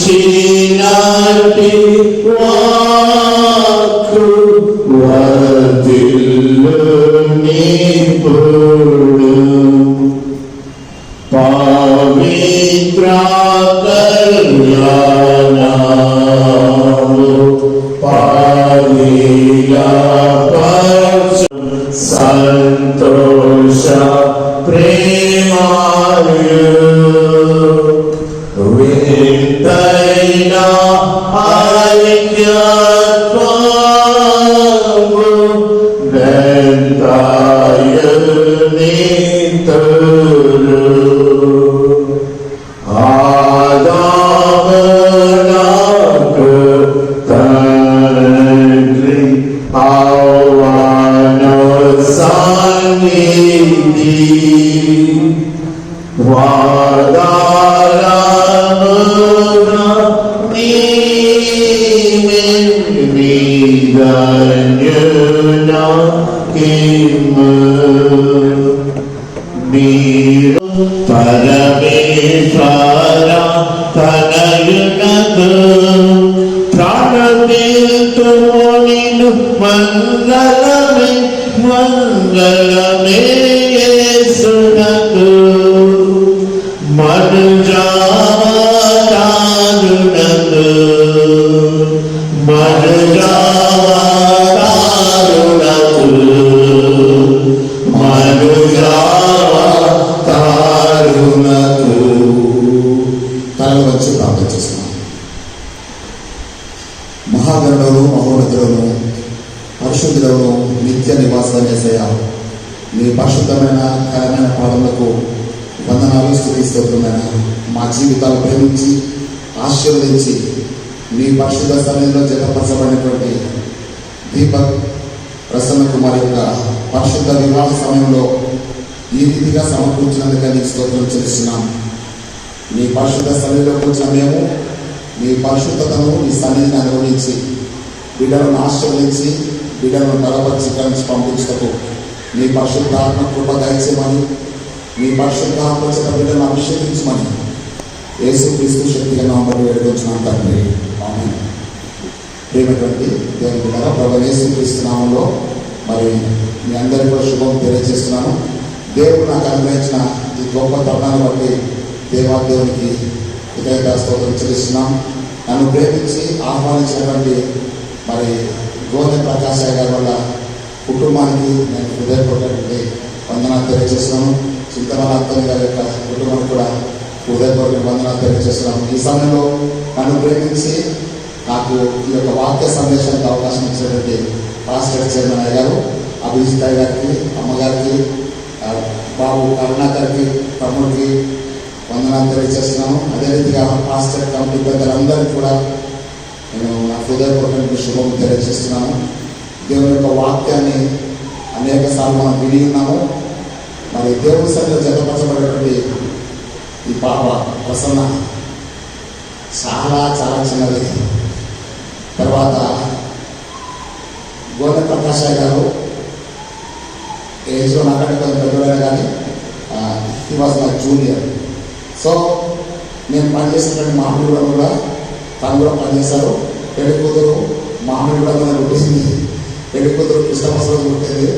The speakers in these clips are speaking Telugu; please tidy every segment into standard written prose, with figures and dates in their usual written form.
చినాటి వాక్కు వర్ధిల్లు నిపుడు పవిత్ర కళ్యాణము పాలిలపరచు సంతోష ప్రేమాయు వింతైన ఐక్యత్వము వెంతాయనితులు ఆదావనకు తండ్రి ఆహ్వాను సన్నిధి పరమేశ్వర తనయునకు ప్రాణమేతుము నిన్ను మంగళమే మంగళమే యేసునకు మనుజావతారునకు మనుజావతారునకు మనుజావతారునకు తనలు వచ్చి ప్రార్థన చేస్తున్నాం. మహాగణులను మహోన్నతులను పరిశుద్ధులను నిత్య నివాసాన్ని యేసయ్య నీ పరిశుద్ధమైన ఘనమైన పాదములకు వందనాలు స్తుతిస్తున్నాను. మా జీవితాలు ప్రేమించి ఆశీర్వదించి నీ పరిశుద్ధ సన్నిధిలో జతపరచబడినటువంటి దీపక్ ప్రసన్న కుమార్ యొక్క పరిశుద్ధ వివాహ సమయంలో ఈ రీతిగా సమకూర్చినందుకు నీకు స్తోత్రం చెల్లిస్తున్నాం. నీ పరిశుద్ధ సన్నిధిలోకి వచ్చిన మేము నీ పరిశుద్ధతను నీ సన్నిధిని అనుభవించి బిడ్డలను ఆశీర్వదించి బిడ్డలను బలపరిచి పంపించటకు నీ పరిశుద్ధాత్మ కృప దయచేయమని నీ పరిశుద్ధాత్మ చేత బిడ్డలను అభిషేకించమని యేసుక్రీస్తు శక్తిగా నామములో వేడుకొంచున్నాం తండ్రి. ఆమేన్. ప్రియమైనటువంటి దేవుని బిడ్డలారా, ప్రభువైన యేసుక్రీస్తు నామములో మరి మీ అందరికీ కూడా శుభం తెలియజేస్తున్నాను. దేవుడు నాకు అనుగ్రహించిన ఈ గొప్ప తరుణాన్ని బట్టి దేవాదేవునికి హృదయ స్తోత్రం చెల్లిస్తున్నాం. నన్ను ప్రేమించి ఆహ్వానించినటువంటి మరి గోధుమ ప్రకాశయ్య గారి వల్ల కుటుంబానికి నేను హృదయపూర్వకటువంటి వందనాలు తెలియజేస్తున్నాను. చింతమల అత్తయ్య గారి యొక్క కుటుంబానికి కూడా హృదయపూర్వక వందనాలు తెలియజేస్తున్నాను. ఈ సమయంలో నన్ను ప్రేమించి నాకు ఈ యొక్క వాక్య సందేశానికి అవకాశం ఇచ్చినటువంటి పాస్టర్ చైర్మన్ అయ్య గారు, అభిజిత్ అయ్య గారికి, అమ్మగారికి, బాబు కరుణాకర్కి, తమ్ముడికి వందనాలు తెలియజేస్తున్నాను. అదే రీతిగా పాస్టర్ కమిటీ పెద్దలందరికీ కూడా నేను నా హృదయపూర్వక శుభం తెలియజేస్తున్నాను. దేవుని యొక్క వాక్యాన్ని అనేక సార్లు మనం విని ఉన్నాము. మరి దేవుని సన్నిధిలో జతపరచబడేటువంటి ఈ పాప ప్రసన్న చాలా చాలా చిన్నది. తర్వాత గోనె ప్రకాశయ్య గారు ఏజ్లో నాకంటే కొంచెం పెద్దవాడు, కానీ he was my junior. So నేను పనిచేసినటువంటి మామిడిగూడ కూడా తను కూడా పనిచేశారు. పెళ్లి కూతురు మామిడిగూడ పుట్టింది. పెళ్లి కూతురు క్రిస్టమస్ రోజు పుట్టింది.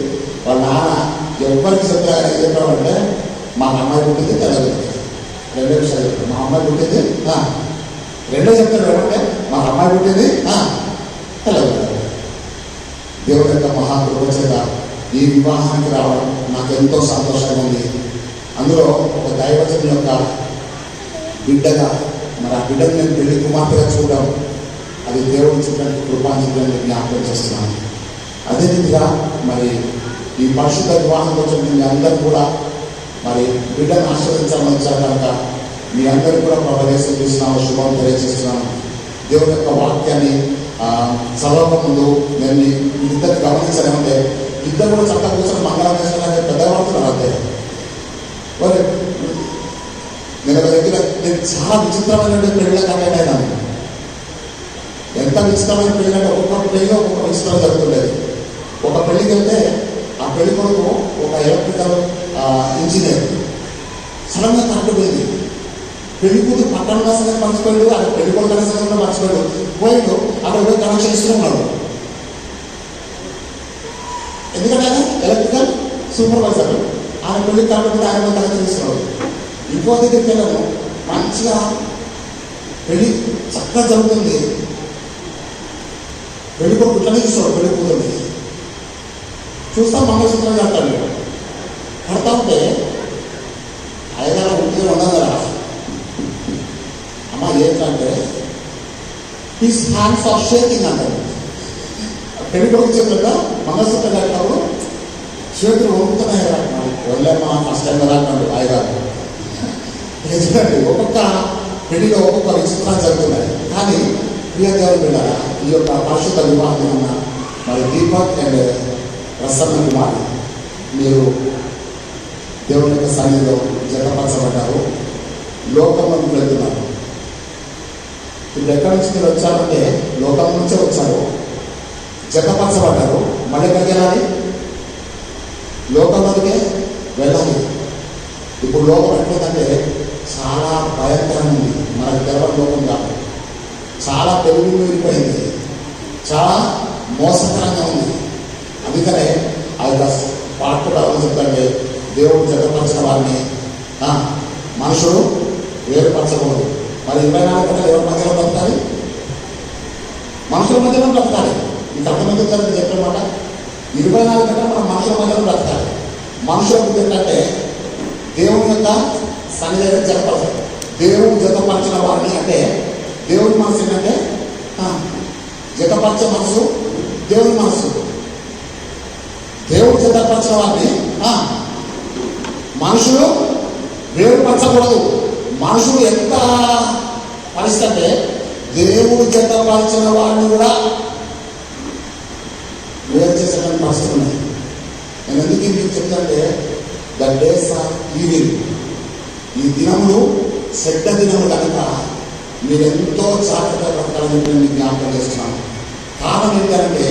వాళ్ళ నాన్న ఎవరికి చెప్పామంటే మా అమ్మాయి పుట్టింది తెల్లది. రెండే విషయాలు చెప్పారు. మా అమ్మాయి పుట్టింది రెండే చెప్తారు ఏమంటే మా అమ్మాయి పుట్టింది తెల్లది. దేవుని యొక్క మహాకృప చేత ఈ వివాహానికి రావడం నాకు ఎంతో సంతోషంగా ఉంది. అందులో ఒక దైవజనుల యొక్క బిడ్డగా మరి ఆ బిడ్డను నేను పెళ్లి కుమార్తెగా చూడడం అది దేవుడు చెప్పినట్టు కృపాంజలి జ్ఞాపకం చేస్తున్నాను. అదే రీతిగా మరి ఈ పరిశుద్ధ వివాహం కోసం మీ అందరూ కూడా మరి బిడ్డను ఆశీర్వదించాలని వచ్చారు కనుక మీ అందరూ కూడా ప్రభువైన యేసుక్రీస్తు నామములో శుభం తెలియజేస్తున్నాను. దేవుని యొక్క వాక్యాన్ని చదవక ముందు నేను ఇద్దరిని గమనించానంటే ఇద్దరు కూడా చట్ట కూర్చొని మంగళం చేసిన పెద్దవాడుతున్నారు. అంతే మరి నేను దగ్గర నేను చాలా విచిత్రమైనటువంటి పెళ్ళిళ్ళ కంటెంట్ అయినాను. ఎంత విచిత్రమైన పెళ్ళి అంటే ఒక్కొక్క పెళ్ళి ఒక్కొక్క విచిత్రం జరుగుతుండేది. ఒక పెళ్ళికి వెళ్తే ఆ పెళ్లి కొడుకు ఒక ఎలక్ట్రికల్ ఇంజనీర్ సడన్గా కరెంటు పోయింది. పెళ్లి కూతురు పక్కన ఉన్న సంగతి మర్చిపోయాడు, అక్కడ పెళ్లి కొడుకున్న సంగతి కూడా మర్చిపోయాడు. పోయాడు అక్కడ పోయి కనెక్షన్ ఇస్తూ ఉన్నాడు. ఎందుకంటే ఆయన ఎలక్ట్రికల్ సూపర్వైజర్, ఆయన పెళ్లి కాబట్టి ఆయన పోయి కనెక్షన్ ఇస్తున్నాడు. ఇంకో దగ్గరికి వెళ్ళాను, మంచిగా పెళ్లి చక్కగా జరుగుతుంది. పెళ్లి కొడుకు ఇట్లనే చూస్తాడు పెళ్లి కూతురుని. చూస్తా మంగళసూత్రం కడతాడు. కడతా ఉంటే అయ్యగారు ఉంటే ఉండదు కదా. అమ్మ ఏంటంటే హిస్ హ్యాండ్స్ ఆర్ షేకింగ్ అంటారు. పెళ్లి కొడుకు చేతుల్లో మంగళసూత్రం కట్టినప్పుడు చేతులు వండుతున్నాయి కదా. వెళ్ళమ్మా ఫస్ట్ టైం కదా అంటాడు అయ్యగారు. ఎందుకంటే ఒక్కొక్క పెళ్లిలో ఒక్కొక్క విచిత్రాలు జరుగుతున్నాయి. కానీ ప్రియ దేవుని బిడ్డ, ఈ యొక్క పరిశుద్ధ వివాహం ఉన్న మరి దీపక్ అండ్ ప్రసన్న కుమార్ మీరు దేవుని యొక్క సన్నిధిలో జతపరచబడ్డారు, లోకంలోకి వెళ్తున్నారు. ఇప్పుడు ఎక్కడి నుంచి మీరు వచ్చారంటే లోకం నుంచే వచ్చారు, జతపరచబడ్డారు. మళ్ళీ ఎక్కడికి వెళ్ళాలి? లోకంలోకే వెళ్ళాలి. ఇప్పుడు లోకం ఎట్లుందంటే చాలా భయంకరంగా ఉంది. మనకు తెలవని లోకం కాదు, చాలా తెలుగు మీరిపోయింది, చాలా మోసకరంగా ఉంది. అందుకనే ఆ యొక్క పాట కూడా చెప్తాంటే దేవుడు జతపరచిన వారిని మనుషుడు వేరుపరచకూడదు. మరి 24 గంటలు ఎవరి మధ్యలో బ్రతకాలి? మనుషుల మధ్యలో బ్రతకాలి. మీకు అర్థమవుతుందని చెప్పమాట. 24 గంటలు మనం మనుషుల మధ్యలో బ్రతకాలి. మనుషుల బుద్ధి ఏంటంటే దేవుని యొక్క సన్నిధిని జతపరచాలి. దేవుడు జతపరచిన వారిని అంటే దేవుని మనసు ఏంటంటే జతపరచే మనసు దేవుని మనసు. దేవుడు జతపరచిన వారిని మనుషులు వేరుపరచకూడదు. మనుషులు ఎంత పరిస్థితి అంటే దేవుడు జతపరచిన వారిని కూడా వేరు చేసేటువంటి పరిస్థితులు ఉన్నాయి. నేను ఎందుకు మీకు చెప్తానంటే ద డేస్ ఆర్ ఈవిల్. ఈ దినములు చెడ్డ దినములు కనుక మీరు ఎంతో జాగ్రత్తగా బ్రతకాలని నేను జ్ఞాపకం చేస్తున్నాను. కారణం ఏంటంటే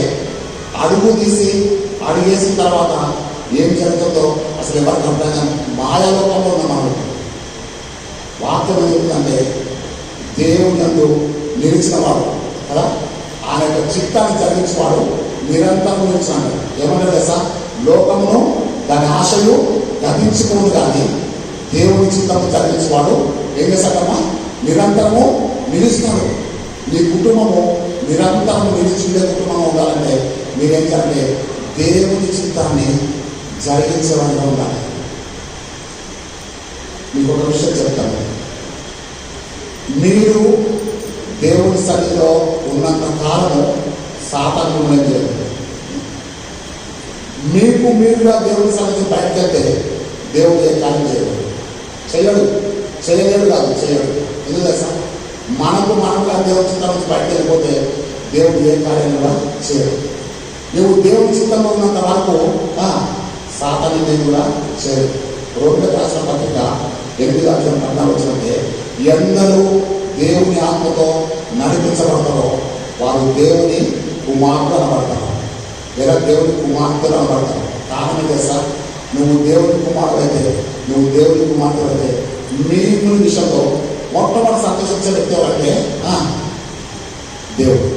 అడుగు తీసి అడుగేసిన తర్వాత ఏం జరుగుతుందో అసలు ఎవరికి అర్థం మాయాలోకంలో ఉన్న మనం. వాక్యం చెప్తుందంటే దేవుని యందు నిలిచిన వాడు కదా, ఆయన యొక్క చిత్తాన్ని జరిగించేవాడు నిరంతరం నిలిచినాడు. ఏమంటారు తెలుసా? లోకమును దాని ఆశలు గతించుకోదు, కానీ దేవుని చిత్తము జరిగించేవాడు ఏం చేశాడమ్మా? నిరంతరము నిలుస్తున్నాడు. మీ కుటుంబము నిరంతరం నిలిచిండే కుటుంబం ఉండాలంటే మీరేం చేయాలంటే దేవుని చిత్తాన్ని జరిగించేవాడిగా ఉండాలి. మీకు ఒక విషయం చెప్తాను. మీరు దేవుని సన్నిధిలో ఉన్నంత కాలము సాతాను లేదు. మీకు మీరుగా దేవుని సన్నిధి బయటకు వెళ్తే దేవుడు ఏ కార్యం చేయలేడు. చేయలేడు కాదు, చేయడు. ఎందుకు తెలుసా? మనకుగా దేవుని చిత్తం నుంచి బయటకు వెళ్ళిపోతే దేవుడు ఏ కార్యం కూడా చేయడు. నువ్వు దేవుని చిత్తంలో ఉన్నంత వరకు సాతాను నేను కూడా చేయడు. రోడ్డు రాసిన పత్రిక 8:14 వచ్చినట్టే ఎందరూ దేవుని ఆత్మతో నడిపించబడతారో వారు దేవుని కుమార్తెలు అనబడతారు, లేదా దేవుని కుమార్తెలు అనబడతారు. కారణం తెలుసా? నువ్వు దేవుని కుమారుడు అయితే, నువ్వు దేవుని కుమార్తెలు అయితే నీకు విషయంలో మొట్టమొదటి సంతోషించే వ్యక్తి ఎవరంటే దేవుడు.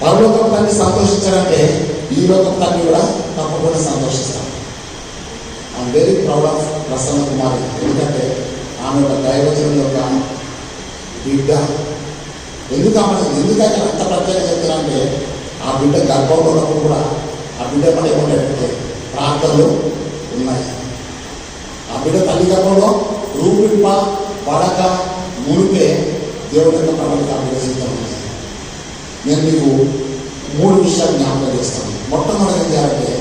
పరలోకపు తండ్రి సంతోషించాలంటే ఈ లోకపు తండ్రి కూడా తప్పకుండా సంతోషిస్తాను. I'm very proud of Prasanna Kumari. ఎందుకంటే ఆమె ఒక దైవజనం యొక్క బిడ్డ. ఎందుకంటే అంత ప్రత్యేక చెప్తున్నానంటే ఆ బిడ్డ గర్భంలో ఉన్నప్పుడు కూడా ఆ బిడ్డ మన ఏమంటే ప్రార్థనలు ఉన్నాయి. ఆ బిడ్డ తల్లి గర్భంలో రూపింప పడక మునిపే దేవుడి యొక్క ప్రణాళిక ఆ బిడ్డ సిద్ధం ఉంది. నేను మీకు 3 విషయాలు జ్ఞాపకం చేస్తాను. మొట్టమొదటి ఏం చేయాలంటే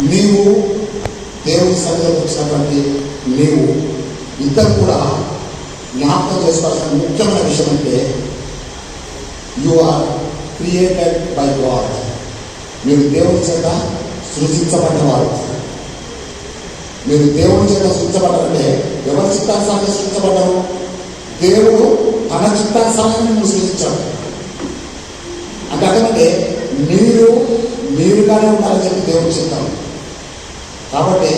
నీవు దేవుని సన్నిధిలోకి వచ్చినటువంటి నీవు ఇద్దరు కూడా జ్ఞాపకం చేసుకోవాల్సిన ముఖ్యమైన విషయం అంటే you are created by God. మీరు దేవుని చేత సృజించబడ్డవారు. మీరు దేవుని చేత సృజించబడ్డారంటే ఎవరి చిత్తానుసారంగా సృజించబడ్డారు? దేవుడు తన చిత్తానుసారంగా సృజించాడు. అంటే అర్థమంటే మీరుగానే ఉండాలని చెప్పి దేవుని చిత్తం. కాబట్టి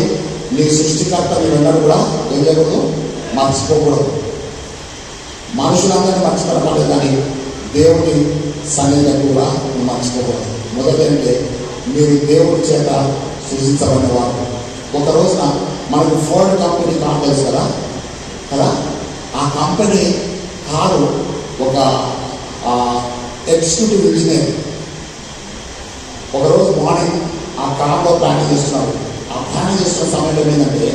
నీ సృష్టికర్త మీరందరూ కూడా ఏం చేయకూడదు, మర్చిపోకూడదు. మనుషులందరినీ మర్చిపోవడం కానీ దేవుని సన్నిధిని కూడా మర్చిపోకూడదు. మొదటి అంటే మీరు దేవుడి చేత సృష్టించబడినవారు. ఒక రోజున మనకు ఫోర్డ్ కంపెనీ కారు తెలుసు కదా కదా ఆ కంపెనీ కారు ఒక ఎగ్జిక్యూటివ్ ఇంజనీర్ ఒకరోజు మార్నింగ్ ఆ కార్లో ప్రయాణం చేస్తున్నాడు. ఆ ప్రయాణం చేస్తున్న సమయంలో ఏంటంటే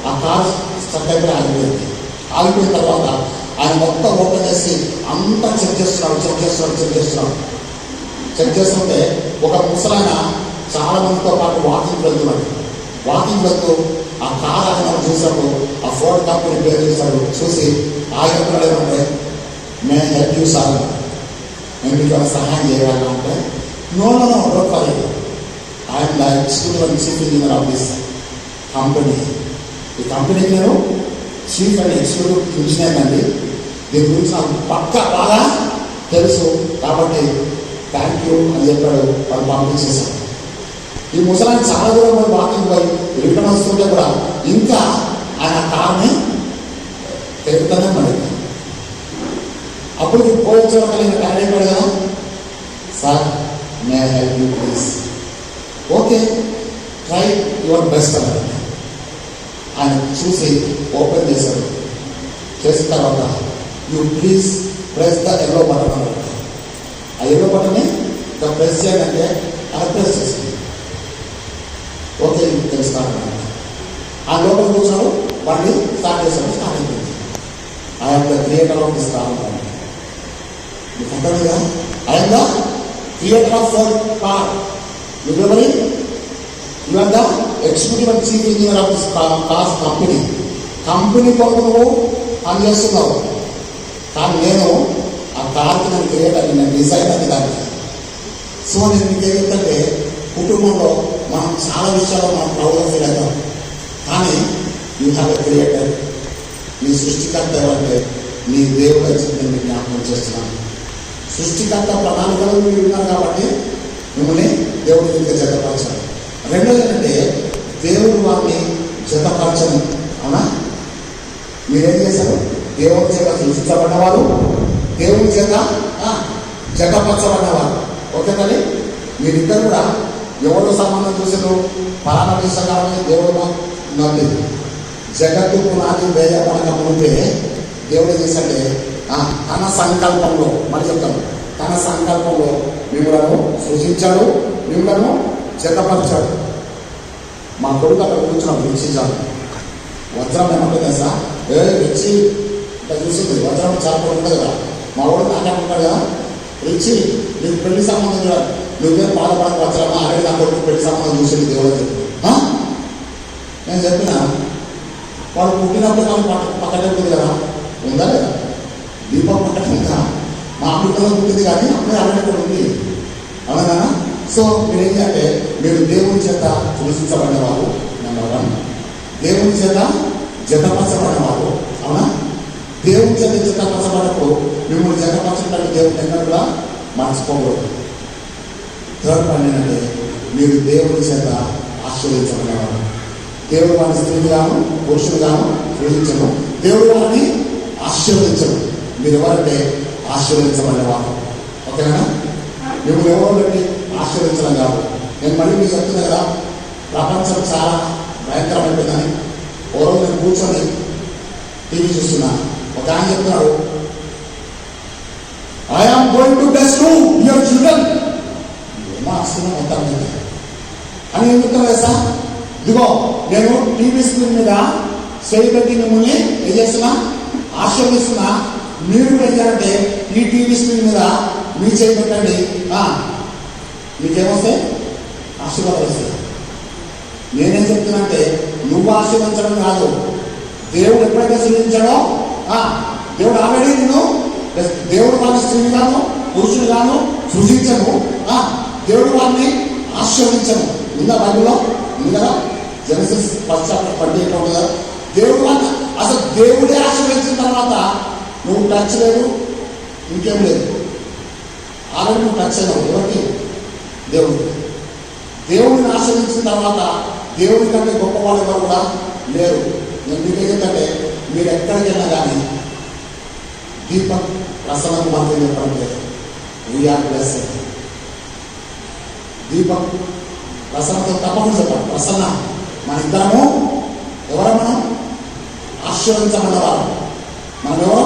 ఆ కార్ స్టక్ అయిపోయి ఆగిపోయింది. ఆగిపోయిన తర్వాత ఆయన మొత్తం ఓపెన్ చేసి అంతా చెక్ చేస్తుంటే ఒక ముసలాయన చాలా మందితో పాటు వాకింగ్ వెళ్తున్నాడు. వాకింగ్ వెళ్తూ ఆ కార్ ఆయన చూసినప్పుడు ఆ ఫోర్డ్ కంపెనీ పేరు చూశాడు. చూసి ఆయన ఏమంటే, మే హెల్ప్ యూ సార్, నేను మీకు సహాయం చేయాలి అంటే, no don't worry, I'm the executive and chief engineer of this company. ఈ కంపెనీకి నేను చీఫ్ అండ్ ఎగ్జిక్యూటివ్ ఇంజనీర్ అండి. దీని గురించి నాకు బాగా తెలుసు కాబట్టి థ్యాంక్ యూ అని చెప్పాడు. వాళ్ళు పంపించేశాడు. ఈ ముసలాన్ని చాలా దూరం పోయి వాకింగ్ పోయి రిటర్న్ వస్తుంటే కూడా ఇంకా ఆయన కార్ని పెరుగుతూనే పడింది. అప్పుడు పోయించే కలిగిన టైం అయిపోయాడు కదా, sir may help you please, okay try your best అన్నాడు. ఆయన చూసి ఓపెన్ చేశాడు. చేసిన తర్వాత you please press the yellow button అన్నాడు. ఆ ఎల్లో బటన్ని ఇంకా ప్రెస్ చేయాలంటే ఆయన ప్రెస్ చేసింది. ఓకే తెలుస్తాను ఆ లోపల కూర్చోడు. వాడిని స్టార్ట్ చేశాడు. స్టార్ట్ అయిపోయింది. I'm the creator of this car. మీకు అర్థమైందా? I'm the creator of Ford car. ఎవరి you are the executive and chief engineer of this car company కొరకు నువ్వు పనిచేస్తున్నావు. కానీ నేను ఆ కార్కి నేను క్రియేటర్, నేను డిజైన్ అని దాన్ని. సో నేను మీకు ఏం చెప్తాంటే, కుటుంబంలో మనం చాలా విషయాలు మనం ప్రౌడ్గా ఫీల్ అవుతాం. కానీ యూ హ్యావ్ ఎ క్రియేటర్. నీ సృష్టికర్త ఎవరంటే నీ దేవుడు అని చెప్పి నేను జ్ఞాపకం చేస్తున్నాను. సృష్టికర్త ప్రణాళికలు మీరు ఉన్నారు కాబట్టి మిమ్మల్ని దేవుడి ఇంకా జతపరచాలి. రెండోది ఏంటంటే దేవుడు వారిని జతపరచని. అవునా? మీరేం చేశారు? దేవుడి చేత సృష్టించబడినవారు, దేవుడి చేత జతపరచబడినవారు. ఓకే తల్లి, మీరిద్దరు కూడా ఎవరు సంబంధం చూసారు? పరాణ విషయాలని దేవుడు నమ్మలేదు. జగత్తు పునాది వేయబడక ముందే దేవుడు ఏం చేశాడే, తన సంకల్పంలో, మరి చెప్తాను, తన సంకల్పంలో మిమ్మలను సృజించాడు, మిమ్మలను జతపరిచాడు. మా కొడుకు అక్కడ కూర్చున్నప్పుడు వీక్షించాడు. వజ్రం ఏమంటుంది సార్, రిచి ఇట్లా చూసింది. వజ్రం చాలా ఉంటుంది కదా, మా వాడు నాకే ఉంటాడు కదా, రిచి నీకు పెళ్లి సంబంధం చూడాలి, నువ్వే బాధపడక వజ్రమా, అరే నా కొడుకు పెళ్లి సంబంధం చూసింది దేవుడు చెప్పి. నేను చెప్పిన వాడు పుట్టినప్పుడు నాకు పక్కనే ఉంటుంది కదా, ఉందా లేదా? దీపం పక్కన ఉందా? మా పిల్లలు పుట్టింది కానీ అప్పుడే అక్కడ ఉంది. అవునా? సో మీరు ఏం చేయాలంటే, మీరు దేవుని చేత సృష్టించబడినవారు నెంబర్ 1, దేవుని చేత జతపరచబడినవారు. అవునా? దేవుని చేత జతపరచబడినప్పుడు మిమ్మల్ని జతపరచడానికి దేవుని ఎన్నో కూడా మర్చిపోకూడదు. థర్డ్ పాయింట్ ఏంటంటే, మీరు దేవుని చేత ఆశీర్వదించబడినవారు. దేవుడు వారిని స్త్రీలు గాను పురుషులు గాను సృజించను, దేవుడు వారిని ఆశీర్వదించను. మీరు ఎవరంటే ఆశీర్వదించబడినవారు. ఓకేనా? మిమ్మల్ని ఎవరు బట్టి ఆశీర్వదించడం కాదు. నేను మళ్ళీ మీకు చెప్తున్నా కదా, ప్రపంచం చాలా భయంకరమైపోయిందని. ఓ రోజు నేను కూర్చొని టీవీ చూస్తున్నా. ఒక ఆయన చెప్తున్నాడు, I am going to bless your children. ఏమో ఆస్తున్నా మొత్తం అని ఏం చెప్తున్నా సార్, ఇదిగో నేను టీవీ స్క్రీన్ మీద చేయి పెట్టి మిమ్మల్ని ఏం చేస్తున్నా, ఆశీర్వదిస్తున్నా. మీరు ఏం చేయాలంటే ఈ టీవీ స్క్రీన్ మీద మీ చేయి పెట్టండి, మీకేమొస్తాయి? ఆశీర్వాదాలు వస్తాయి. నేనేం చెప్తున్నా అంటే, నువ్వు ఆశీర్వదించడం కాదు, దేవుడు ఎప్పుడైతే సృజించాడో దేవుడు ఆల్రెడీ నిన్ను, దేవుడు వారిని స్త్రీని గాను పురుషులు గాను సృజించను, దేవుడు వారిని ఆశీర్వదించను. ఉందా బైబిల్లో? ఉంది కదా, జెనసిస్ 1st chapter 28 ఉంటుంది కదా. దేవుడు వారిని, అసలు దేవుడే ఆశీర్వదించిన తర్వాత నువ్వు టచ్ లేదు, ఇంకేం లేదు. ఆల్రెడీ నువ్వు టచ్ అయినావు. ఎవరికి? దేవుడు. దేవుడిని ఆశ్రయించిన తర్వాత దేవుని కంటే గొప్ప వాళ్ళు ఎవరు కూడా లేరు. నేను మీకు ఏంటంటే మీరు ఎక్కడికి వెళ్ళినా కానీ దీపక్ ప్రసన్న కుమార్తె చెప్పంటే వీఆర్ బ్లెస్డ్. దీపక్ ప్రసన్నతో తప్పకుండా చెప్పండి, ప్రసన్న మన ఇద్దరము ఎవరో మనం ఆశీర్వదించబడ్డవారు. మనం ఎవరో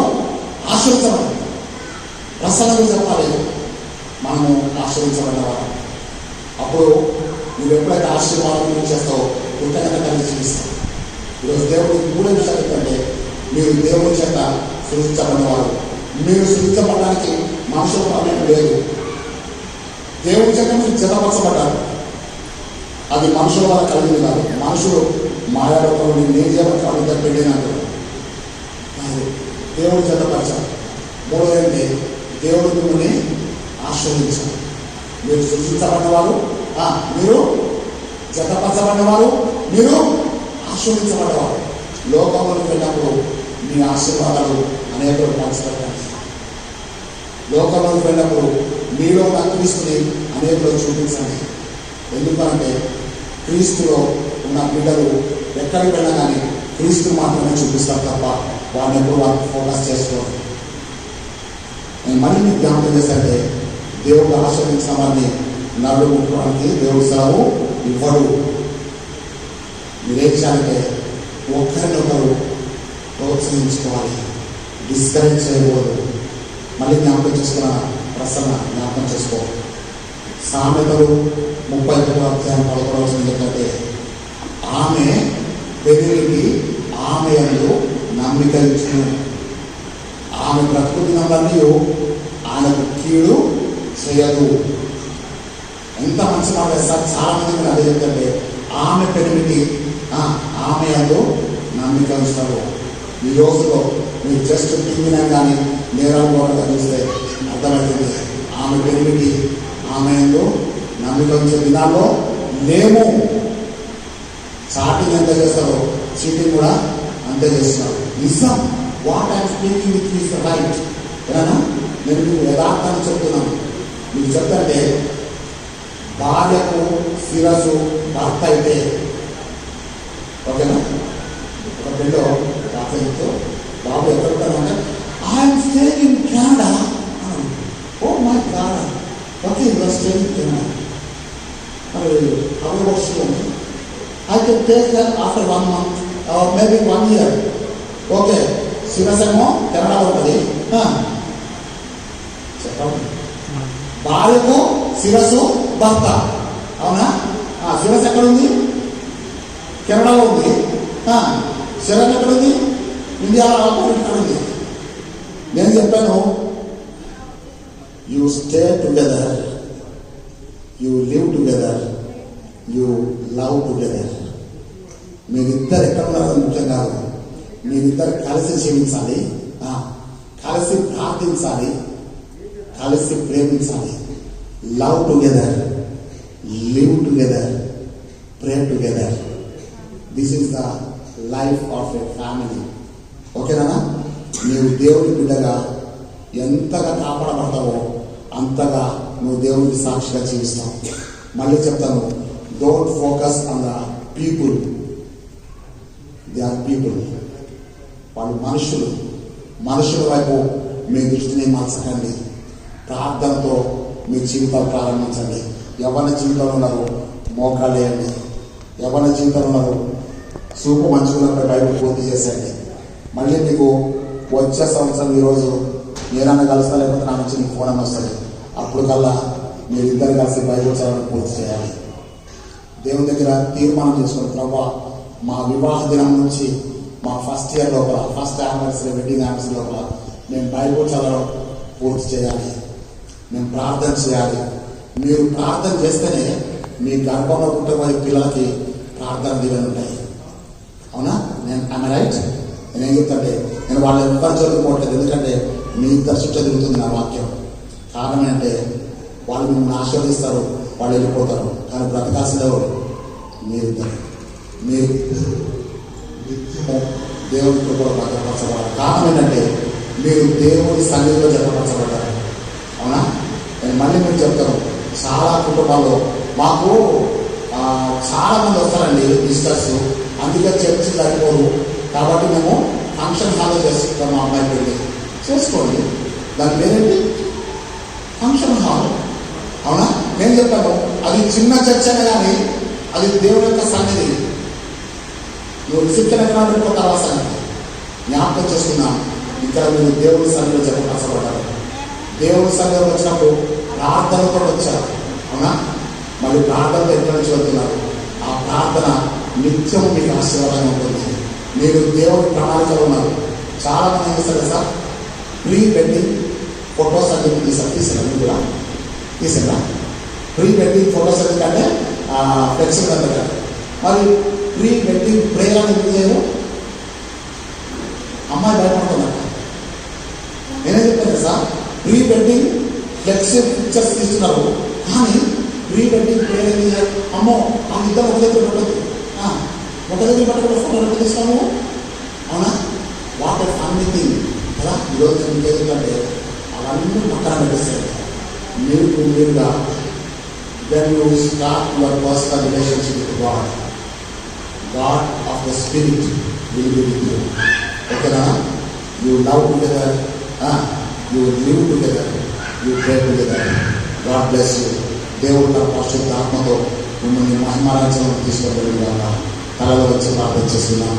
ఆశీర్వించబడ్డాం. ప్రసన్నకు చెప్పాలి మనము ఆశీర్వించబడ్డవారు. అప్పుడు నువ్వు ఎప్పుడైతే ఆశీర్వాదం చేస్తావో కృతజ్ఞత కలిగి జీవిస్తావు. ఈరోజు దేవుడికి మూడే విషయాలు ఏంటంటే మీరు దేవుడి చేత సృష్టించబడినవారు. మీరు సృష్టించబడడానికి మనుషుల ప్రమేయం లేదు. దేవుడి చేత మీరు జతపరచబడ్డారు. అది మనుషుల వల్ల కలిగింది కాదు. మనుషులు మాయాడతారు, నేను చేయబడతాను ఇద్దరు పెట్టినట్టు దేవుడి జతపరచాలి. మూడోదంటే దేవుడు మిమ్మల్ని ఆశీర్వదించాలి. మీరు సృష్టించబడినవారు, మీరు జతపరచబడినవారు, మీరు ఆశీర్వదించబడ్డవారు. లోకంలోకి వెళ్ళినప్పుడు మీ ఆశీర్వాదాలు అనేక పంచబడ్డాయి. లోకంలోకి వెళ్ళినప్పుడు మీలో ఉన్న క్రీస్తుని అనేకలో చూపించండి. ఎందుకంటే క్రీస్తులో ఉన్న బిడ్డలు ఎక్కడికి వెళ్ళినా కానీ క్రీస్తు మాత్రమే చూపిస్తారు తప్ప వాళ్ళని ఎప్పుడు వాళ్ళు ఫోకస్ చేసుకోరు. నేను మళ్ళీ మీకు జ్ఞాపకం చేశానంటే దేవుడు ఆశీర్వదించిన వారిని నడులు ముట్టుకోవడానికి దేవుడు సెలవు ఇవ్వడు. మీరేం చేయాలంటే ఒకరినొకరు ప్రోత్సహించుకోవాలి, డిస్కరేజ్ చేయకూడదు. మళ్ళీ జ్ఞాపకం చేసుకున్న ప్రసన్న జ్ఞాపకం చేసుకో. సామెతలు 31:11 ఏంటంటే ఆమె పెరిగి ఆమె యందు నమ్మిక ఇచ్చును, ఆమె బ్రతుకు దినములన్నీ ఆయనకు కీడు చేయదు. ఎంత మంచి మాట సార్. చాలా మంది మీరు అదే చెప్తుంటే ఆమె పెరిగి ఆమె యందు నమ్మిక ఉంచుతారు. ఈ రోజులో మీరు జస్ట్ టీవీనా కానీ నేరాలు కూడా చూస్తే అర్థమవుతుంది. ఆమె పెరిగి ఆమె యందు నమ్మిక ఉంచే దినాల్లో లేము. చాటింగ్ ఎంత చేస్తారో చీటింగ్ కూడా అంతే చేస్తున్నారు. నిజం. What I'm speaking with is right. ఏనా నేను మీకు యథార్థాన్ని చెప్తున్నాను. మీకు చెప్తాంటే భార్యకు శిరస్సు భర్త అయితే ఓకేనా. ఒక పిల్లో రాత్రితో బాబు ఎక్కడ ఉంటానంటే I'm staying in Canada. Oh my god, okay your staying in Canada. How about you? I can take her after 1 month or maybe 1 year. Okay, శిరసేమో Canada ఉంటుంది. చెప్పండి, భార్యకు శిరస్సు భర్త, అవునా? శిరస్సు ఎక్కడుంది? కెనడాలో ఉంది. శిరస్సు ఎక్కడుంది? ఇండియాలో ఇక్కడ ఉంది. నేను చెప్పాను, you stay together, you live together, you love together. మీరిద్దరు ఎక్కడ ఉన్నారో ముఖ్యం కాదు. మీరిద్దరు కలిసి జీవించాలి, కలిసి ప్రార్థించాలి, కలిసి ప్రేమించాలి. Love together, live together, pray together. This is the life of a family. ఓకేనా? నీవు దేవుడి బిడ్డగా ఎంతగా కాపాడబడతావో అంతగా నువ్వు దేవుడికి సాక్షిగా జీవిస్తావు. మళ్ళీ చెప్తాను, don't focus on the people. They are people. వాళ్ళు మనుషులు. మనుషుల వైపు మీ దృష్టిని మార్చకండి. ప్రార్థనతో మీ జీవితాలు ప్రారంభించండి. ఎవరి జీవితంలో ఉన్నారు మోకాలేయండి. ఎవరి జీవితంలో ఉన్నారు సూపు మంచుకున్నపై బైబిల్ పూర్తి చేసేయండి. మళ్ళీ మీకు వచ్చే సంవత్సరం ఈరోజు నేనన్నా కలుస్తా, లేకపోతే నా నుంచి నీకు ఫోన్ అని వస్తుంది. అప్పుడు కల్లా మీరిద్దరు కలిసి బైబిల్ చదవడం పూర్తి చేయాలి. దేవుని దగ్గర తీర్మానం చేసుకుని, ప్రభా మా వివాహ దినం నుంచి మా ఫస్ట్ ఇయర్ లోపల, ఫస్ట్ యానివర్సరీ, వెడ్డింగ్ యానివర్సరీ లోపల మేము బైబిల్ చదవడం పూర్తి చేయాలి. మేము ప్రార్థన చేయాలి. మీరు ప్రార్థన చేస్తేనే మీ గర్భంలో పుట్టబోయే పిల్లలకి ప్రార్థన దీవెన ఉంటాయి. అవునా? నేను రైట్? నేనేం చెప్తాంటే నేను వాళ్ళ ఎవరు చదువుకోవట్లేదు. ఎందుకంటే మీ ఇద్దరు చుట్టూ తిరుగుతుంది నా వాక్యం. కారణం ఏంటంటే వాళ్ళు మిమ్మల్ని ఆశీర్వదిస్తారు, వాళ్ళు వెళ్ళిపోతారు. కానీ బ్రతకాల్సిందే మీరిద్దరు. మీరు దేవుడితో కూడా భద్రపరచబడాలి. కారణం ఏంటంటే మీరు దేవుడి సన్నిధిలో జతపరచబడ్డారు. అవునా? నేను మళ్ళీ మీరు చెప్తాను, చాలా కుటుంబాల్లో మాకు చాలా మంది వస్తారండి విజిటర్స్, అందుకే చర్చి సరిపోరు. కాబట్టి మేము ఫంక్షన్ హాల్లో చేసుకుంటాం. మా అమ్మాయి పెళ్ళి చేసుకోండి, దాని పేరేంటి ఫంక్షన్ హాల్. అవునా? నేను చెప్పాను, అది చిన్న చర్చ అయినా కానీ అది దేవుని యొక్క సన్నిధి. నువ్వు రిసెప్షన్ ఎక్కడ పెట్టుకో తర్వాత సంగతి జ్ఞాపకం చేసుకున్నాను. ఇక్కడ మీరు దేవుని సన్నిధిలో జరపకసపడ్డారు. దేవుని సన్నిధిలో వచ్చినప్పుడు ప్రార్థనతో వచ్చారు. అవునా? మళ్ళీ ప్రార్థనతో ఎక్కడి నుంచి వెళ్తున్నారు? ఆ ప్రార్థన నిత్యం మీకు ఆశీర్వాదంగా ఉంటుంది. మీరు దేవుని ప్రణాళికలో ఉన్నారు. చాలా మంది ఏం చేస్తారు సార్, ప్రీ వెడ్డింగ్ ఫొటోస్ అని చెప్పి తీసారా? మీరు కూడా తీసారా? ప్రీ వెడ్డింగ్ ఫొటోస్ ఎందుకంటే ఫ్లెక్సిబుల్ అంతగా. మరి ప్రీ వెడ్డింగ్ ప్రేయర్ అని ఎందుకు చేయరు? అమ్మాయి భయపడుతుందట. నేనే చెప్పాను sir, pre wedding flexible pictures తీస్తున్నారు, కానీ ప్రీ వెడ్డింగ్ ప్రేయర్ ఏం చేయాలి? అమ్మో ఆ ఇద్దరు ఒక దగ్గర పట్టదు, ఒక దగ్గర పట్టకుండా ఫోటో ఎక్కడ తీస్తాము? అవునా? వాట్ ఎ ఫన్నీ థింగ్ కదా. ఈరోజు ఇంకేంటంటే అవన్నీ పక్కన పెట్టేస్తారు. మీరుగా when you start your personal relationship with God, God of the Spirit will be with you. Okay, you love together, you live together, you pray together. God bless you. దేవుడు తన పరిశుద్ధ ఆత్మతో మిమ్మల్ని మహిమారాజ్యంలో తీసుకొని వెళ్ళిన తలలో వచ్చి ప్రార్థన చేస్తున్నాం.